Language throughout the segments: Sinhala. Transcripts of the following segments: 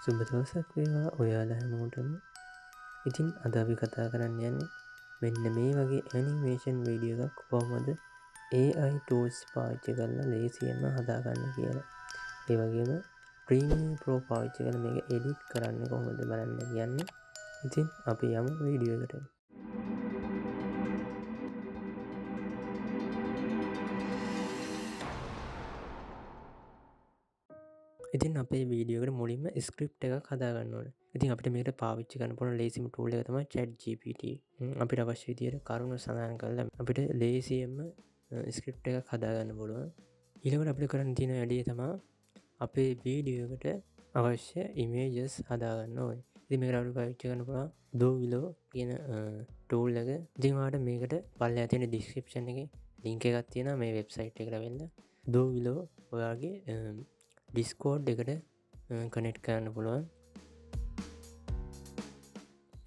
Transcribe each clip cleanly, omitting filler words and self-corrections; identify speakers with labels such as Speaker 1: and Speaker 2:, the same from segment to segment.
Speaker 1: සුබ දවසක් වේවා ඔයාලා හැමෝටම. ඉතින් අද අපි කතා කරන්න යන්නේ මෙන්න මේ වගේ ඇනිමේෂන් වීඩියෝ එකක් කොහොමද AI tools පාවිච්චි කරලා ලේසියෙන්ම හදාගන්න කියලා. ඒ වගේම Premiere Pro පාවිච්චි කරලා මේක edit කරන්න කොහොමද බලන්න යන්නේ. ඉතින් අපි යමු වීඩියෝ එකට. ඉතින් අපේ වීඩියෝ එකට මුලින්ම ස්ක්‍රිප්ට් එකක් හදාගන්න ඕනේ. ඉතින් අපිට මේකට පාවිච්චි කරන්න පුළුවන් ලේසිම ටූල් එක තමයි ChatGPT. අපිට අවශ්‍ය විදිහට කරුණු සඳහන් කරලා අපිට ලේසියෙන්ම ස්ක්‍රිප්ට් එකක් හදාගන්න පුළුවන්. ඊළඟට අපිට කරන්න තියෙන වැඩේ තමයි අපේ වීඩියෝ එකට අවශ්‍ය ඉමේජස් හදාගන්න ඕනේ. ඉතින් මේකට අපිට පාවිච්චි කරන්න පුළුවන් Adobe කියන ටූල් එක. ඉතින් ඔයාලට මේකට පල්ලෙහා තියෙන description එකේ link එකක් තියෙනවා මේ වෙබ්සයිට් එකට වෙන්න. Adobe ඔයාගේ Discord එකට කනෙක්ට් කරන්න පුළුවන්.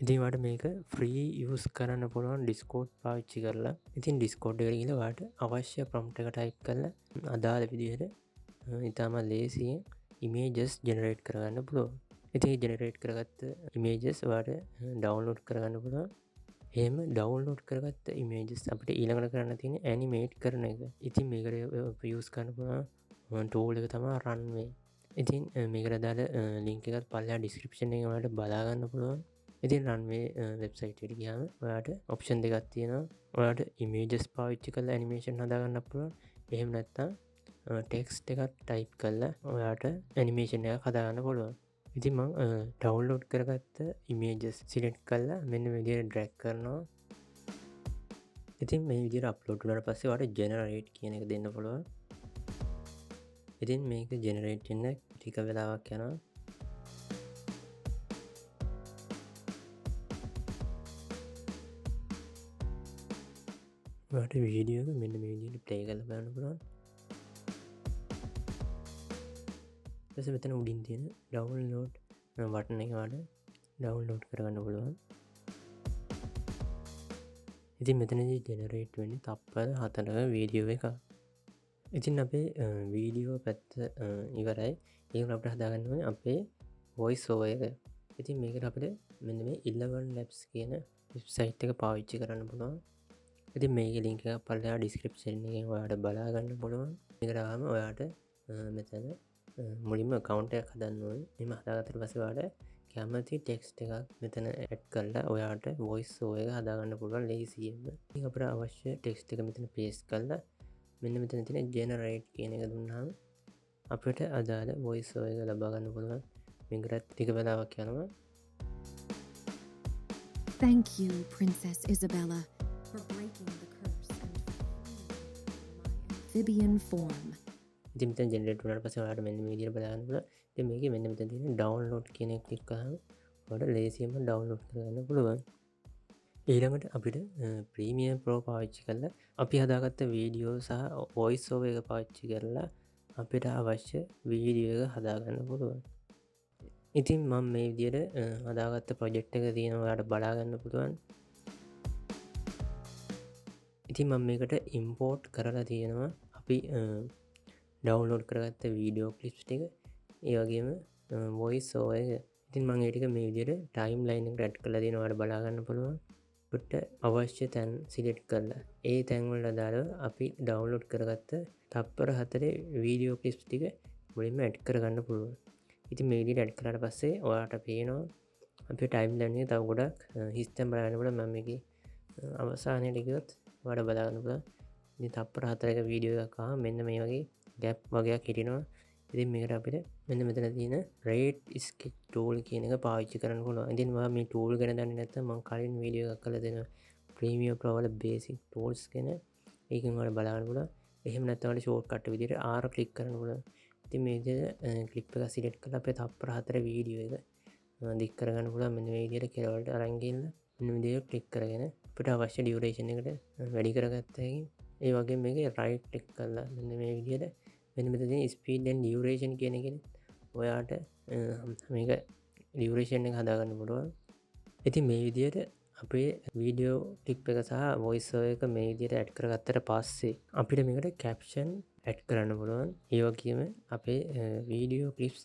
Speaker 1: ඉතින් ඔයාලට මේක ෆ්‍රී යූස් කරන්න පුළුවන් Discord පාවිච්චි කරලා. ඉතින් Discord එකට ගිහලා ඔයාලට අවශ්‍ය prompt එක type කරලා අදාළ විදිහට ඊටම ලේසියෙන් images generate කරගන්න පුළුවන්. ඉතින් generate කරගත්ත images ඔයාලට download කරගන්න පුළුවන්. එහෙම download කරගත්ත images අපිට ඊළඟට කරන්න තියෙන්නේ animate කරන එක. ඉතින් මේකට use කරන්න පුළුවන් tool එක තමයි runway. ඉතින් මේකට දාලා link එකත් පල්ලෙහා description එකේ ඔයාලට බලා ගන්න පුළුවන්. ඉතින් runway website එකට ගියාම ඔයාලට option දෙකක් තියෙනවා. ඔයාලට images පාවිච්චි කරලා animation හදාගන්න පුළුවන්. එහෙම නැත්නම් text එකක් type කරලා ඔයාලට animation එකක් හදාගන්න පුළුවන්. ඉතින් මම download කරගත්ත images select කරලා මෙන්න මේ විදිහට drag කරනවා. ඉතින් මේ විදිහට upload වුණාට පස්සේ ඔයාලට generate කියන එක දෙන්න පුළුවන්. ඉතින් මේක generate වෙන්න ටික වෙලාවක් යනවා. ඔයාලට වීඩියෝ එක මෙන්න මේ විදිහට play කරලා බලන්න පුළුවන්. ඊට මෙතන උඩින් තියෙන download බටන් එක වල download කරගන්න පුළුවන්. ඉතින් මෙතනදී generate වෙන්නේ තප්පර 4ක වීඩියෝ එකක්. ඉතින් අපේ වීඩියෝ පැත්ත ඉවරයි. ඒක අපිට හදාගන්න ඕනේ අපේ voice over එක. ඉතින් මේකට අපිට මෙන්න මේ 11 labs කියන වෙබ්සයිට් එක පාවිච්චි කරන්න පුළුවන්. ඉතින් මේකේ link එක පල්ලෙහා description එකේ ඔයාලට බලා ගන්න පුළුවන්. මේකට ආවම ඔයාලට මෙතන මුලින්ම account එකක් හදන්න ඕනේ. එහෙම හදාගත්තට පස්සේ ඔයාලට කැමති text එකක් මෙතන add කරලා ඔයාලට voice over එක හදාගන්න පුළුවන් ලේසියෙන්ම. ඉතින් අපිට අවශ්‍ය text එක මෙතන paste කරලා මෙන්න මෙතන තියෙන generate කියන එක දුන්නාම අපිට අදාළ voice over එක ලබා ගන්න පුළුවන්. මේකට ටික වෙලාවක් යනවා.
Speaker 2: Thank you, Princess Isabella, for breaking the curse and my amphibian form.
Speaker 1: ඉතින් මෙතන generate වුණාට පස්සේ ඔයාලට මෙන්න මේ විදිහට බලන්න පුළුවන්. ඉතින් මේකේ මෙන්න මෙතන තියෙන download කියන එක ක්ලික් කරාම ඔයාලට ලේසියෙන්ම download කරගන්න පුළුවන්. ඊළඟට අපිට Premiere Pro පාවිච්චි කරලා අපි හදාගත්ත වීඩියෝ සහ voice over එක පාවිච්චි කරලා අපිට අවශ්‍ය වීඩියෝ එක හදාගන්න පුළුවන්. ඉතින් මම මේ විදිහට හදාගත්ත ප්‍රොජෙක්ට් එක තියෙනවා ඔයාලට බලා ගන්න පුළුවන්. ඉතින් මම මේකට import කරලා තියෙනවා අපි download කරගත්ත වීඩියෝ clips ටික. ඒ වගේම voice over එක. ඉතින් මම ඒ ටික මේ විදිහට timeline එකට add කරලා තියෙනවා ඔයාලට බලා ගන්න පුළුවන්. අපිට අවශ්‍ය තැන් සිලෙක්ට් කරලා ඒ තැන් වලට අදාළව අපි ඩවුන්ලෝඩ් කරගත්ත තප්පර 4 වීඩියෝ ක්ලිප්ස් ටික මුලින්ම ඇඩ් කරගන්න පුළුවන්. ඉතින් මේ විදිහට ඇඩ් කරාට පස්සේ ඔයාලට පේනවා අපේ ටයිම්ලයින් එකේ තව ගොඩක් හිස්තැන් බලන්නකොට මම මේකේ අවසානයේට ගියොත් ඔයාලට බලා ගන්න පුළුවන්. ඉතින් තප්පර 4ක වීඩියෝ එකක් ආවා මෙන්න මේ වගේ ගැප් වගේක් හිටිනවා. ඉතින් මේකට අපිට මෙන්න මෙතන තියෙන rate sketch tool කියන එක පාවිච්චි කරන්න පුළුවන්. ඉතින් ඔයා මේ tool ගැන දන්නේ නැත්නම් මම කලින් වීඩියෝ එකක් කරලා දෙනවා Premiere Pro වල basic tools ගැන. ඒකෙන් ඔයාලට බලන්න පුළුවන්. එහෙම නැත්නම් ඔයාලට shortcut විදිහට R click කරන්න පුළුවන්. ඉතින් මේ විදිහට clip එක select කරලා අපේ තප්පර 4 වීඩියෝ එක දික් කරගන්න පුළුවන්. මෙන්න මේ විදිහට කෙලවලට අරන් ගිහින් මෙන්න විදිහට click කරගෙන අපිට අවශ්‍ය duration එකට වැඩි කරගත්තා හැකියි. ඒ වගේම මේකේ right click කරලා මෙන්න මේ විදිහට මෙන්න මෙතන තියෙන speed and duration කියන එකෙන් ඔයාට මේක duration එක හදාගන්න පුළුවන්. ඉතින් මේ විදිහට අපේ වීඩියෝ ක්ලිප් එක සහ voice over එක මේ විදිහට ඇඩ් කරගත්තට පස්සේ අපිට මේකට caption ඇඩ් කරන්න පුළුවන්. ඒ වගේම අපේ වීඩියෝ ක්ලිප්ස්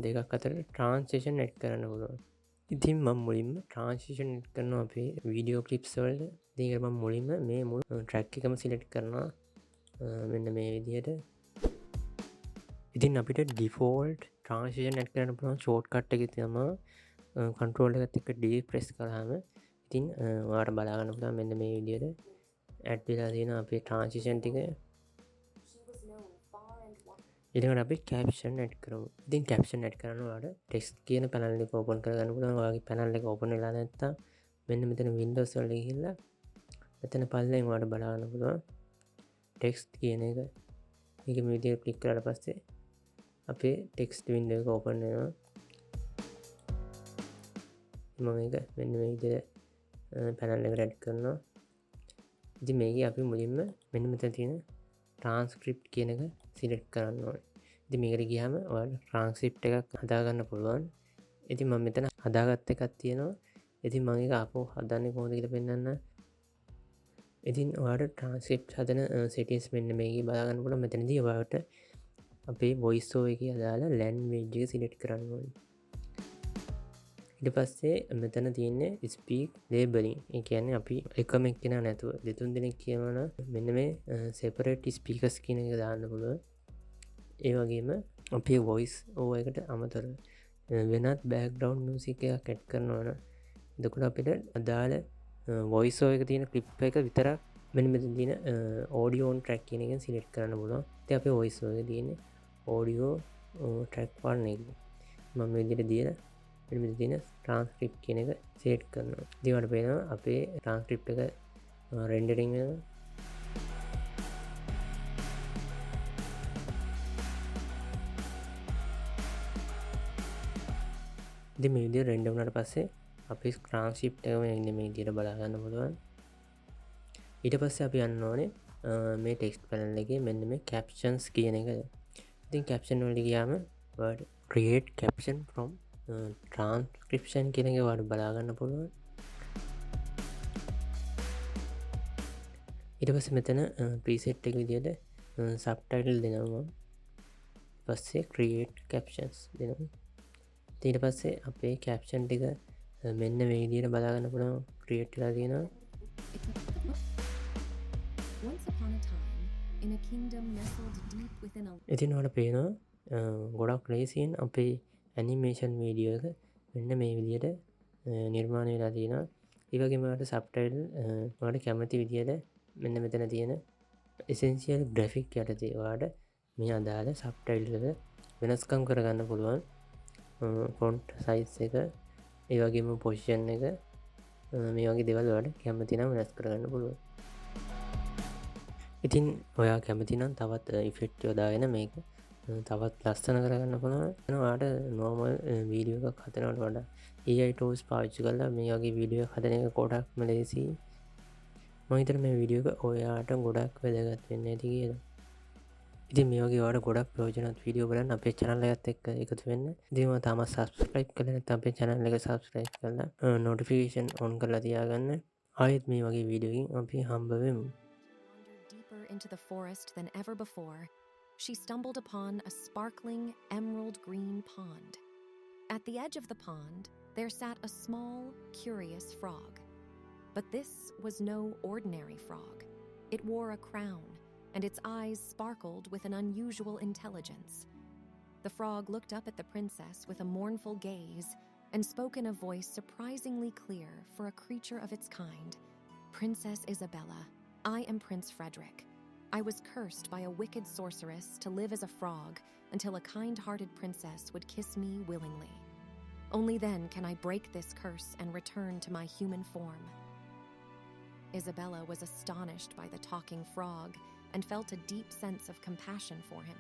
Speaker 1: දෙකක් අතර ට්‍රාන්ස්ලේෂන් ඇඩ් කරන්න පුළුවන්. ඉතින් මම මුලින්ම ට්‍රාන්ස්ලේෂන් ඇඩ් කරනවා අපේ වීඩියෝ ක්ලිප්ස් වලට. ඉතින් මම මුලින්ම මේ මුළු ට්‍රැක් එකම සිලෙක්ට් කරනවා මෙන්න මේ විදිහට. ඉතින් අපිට ඩිෆෝල්ට් ට්‍රාන්ස්ලේෂන් ඇඩ් කරන්න පුළුවන් ෂෝට්කට් එක තමයි කන්ට්‍රෝල් එකත් එක්ක D ප්‍රෙස් කරාම ඉතින් ඔයාලට බලා ගන්න පුළුවන් මෙන්න මේ විදිහට ඇඩ් වෙලා තියෙන අපේ ට්‍රාන්ස්ලේෂන් ටික. ඊළඟට අපි කැප්ෂන් ඇඩ් කරමු. ඉතින් කැප්ෂන් ඇඩ් කරන්න ඔයාලට ටෙක්ස්ට් කියන පැනල් එක ඕපන් කරගන්න පුළුවන්. ඔයාගේ පැනල් එක ඕපන් වෙලා නැත්නම් මෙන්න මෙතන වින්ඩෝස් වලට ගිහිල්ලා මෙතන පල්ලෙන් ඔයාලට බලා ගන්න පුළුවන් ටෙක්ස්ට් කියන එක. මේක මේ විදිහට ක්ලික් කරලා පස්සේ අපේ ටෙක්ස්ට් වින්ඩෝ එක ඕපන් වෙනවා. මම මේක මෙන්න මේ විදිහට පැනල් එකට ඇඩ් කරනවා. ඉතින් මේකේ අපි මුලින්ම මෙන්න මෙතන තියෙන ට්‍රාන්ස්ක්‍රිප්ට් කියන එක සිලෙක්ට් කරන්න ඕනේ. ඉතින් මේකට ගියාම ඔයාලට ට්‍රාන්ස්ක්‍රිප්ට් එකක් හදාගන්න පුළුවන්. ඉතින් මම මෙතන හදාගත්ත එකක් තියෙනවා. ඉතින් මම ඒක ආපහු හදන්නේ කොහොමද කියලා පෙන්නන්න. ඉතින් ඔයාලට ට්‍රාන්ස්ක්‍රිප්ට් හදන සෙටින්ග්ස් මෙන්න මේකේ බලා ගන්න පුළුවන්. මෙතනදී ඔයාලට අපේ වොයිස් ඕවර් එකේ අදාළ ලැන්ග්වේජ් එක සිලෙක්ට් කරන්න ඕනේ. ඊට පස්සේ මෙතන තියෙන්නේ ස්පීක් ලේබලින්. ඒ කියන්නේ අපි එකම එක්කෙනා නැතුව දෙතුන් දෙනෙක් කියනවා මෙන්න මේ සෙපරේට් ස්පීකර්ස් කියන එක දාන්න පුළුවන්. ඒ වගේම අපේ වොයිස් ඕවර් එකට අමතරව වෙනත් බෑග්ග්‍රවුන්ඩ් මියුසික් එකක් ඇඩ් කරනවා නම් එතකොට අපිට අදාළ වොයිස් ඕවර් එක තියෙන ක්ලිප් එක විතරක් මෙන්න මෙතන තියෙන ඔඩියෝ ඔන් ට්‍රැක් කියන එකෙන් සිලෙක්ට් කරන්න පුළුවන්. ඉතින් අපේ වොයිස් ඕවර් එකේ තියෙන්නේ ඔඩියෝ ට්‍රැක් 1 එක. මම මේ විදිහට දීලා මෙන්න මෙතන තියෙන ට්‍රාන්ස්ක්‍රිප්ට් කියන එක සිලෙක්ට් කරනවා. ඉතින් ඔයාලට පේනවා අපේ ට්‍රාන්ස්ක්‍රිප්ට් එක රෙන්ඩරින් වෙනවා. ඉතින් මේ විදිහට රෙන්ඩර් වුණාට පස්සේ අපේ ට්‍රාන්ස්ක්‍රිප්ට් එක මේ විදිහට බලා ගන්න පුළුවන්. ඊට පස්සේ අපි යන්න ඕනේ මේ ටෙක්ස්ට් පැනල් එකේ මෙන්න මේ captions කියන එක. ඉතින් caption වලට ගියාම ඔයාලට create caption from transcription කියන එක ඔයාලට බලා ගන්න පුළුවන්. ඊට පස්සේ මෙතන preset එක විදිහට subtitle දෙනවා. පස්සේ create captions දෙනවා. ඊට පස්සේ අපේ caption ටික මෙන්න මේ විදිහට බලා ගන්න පුළුවන් create වෙලා තියෙනවා.
Speaker 2: Once upon a time, in a kingdom nestled deep within a
Speaker 1: ඉතින් ඔයාලට පේනවා ගොඩක් ලේසියෙන් අපේ ඇනිමේෂන් වීඩියෝ එක මෙන්න මේ විදිහට නිර්මාණය වෙලා තියෙනවා. ඒ වගේම ඔයාලට සබ්ටයිටල් ඔයාලට කැමති විදිහට මෙන්න මෙතන තියෙන essential graphic යටතේ ඔයාලට මේ අදාළ සබ්ටයිටල් එක වෙනස්කම් කරගන්න පුළුවන්. ෆොන්ට් සයිස් එක ඒ වගේම පොසිෂන් එක මේ වගේ දේවල් ඔයාලට කැමති නම් වෙනස් කරගන්න පුළුවන්. ඉතින් ඔයා කැමති නම් තවත් ඉෆෙක්ට් යොදාගෙන මේක තවත් ලස්සන කරගන්න පුළුවන්. ඔයාලට නෝමල් වීඩියෝ එකක් හදනවට වඩා AI tools පාවිච්චි කරලා මේ වගේ වීඩියෝ එකක් හදන එක ගොඩක්ම ලේසියි. මම හිතන්නේ මේ වීඩියෝ එක ඔයාලට ගොඩක් වැදගත් වෙන්න ඇති කියලා. ඉතින් මේ වගේ ඔයාලට ගොඩක් ප්‍රයෝජනවත් වීඩියෝ බලන්න අපේ channel එකත් එක්ක එකතු වෙන්න. ඉතින් මම තාම subscribe කරලා නැත්නම් අපේ channel එක subscribe කරලා notification on කරලා තියාගන්න. ආයෙත් මේ වගේ වීඩියෝ එකකින් අපි හම්බ වෙමු.
Speaker 2: wandered deeper into the forest than ever before, she stumbled upon a sparkling emerald green pond. At the edge of the pond, there sat a small, curious frog. But this was no ordinary frog. It wore a crown, and its eyes sparkled with an unusual intelligence. The frog looked up at the princess with a mournful gaze and spoke in a voice surprisingly clear for a creature of its kind. "Princess Isabella, I am Prince Frederick. I was cursed by a wicked sorceress to live as a frog until a kind-hearted princess would kiss me willingly. Only then can I break this curse and return to my human form." Isabella was astonished by the talking frog and felt a deep sense of compassion for him.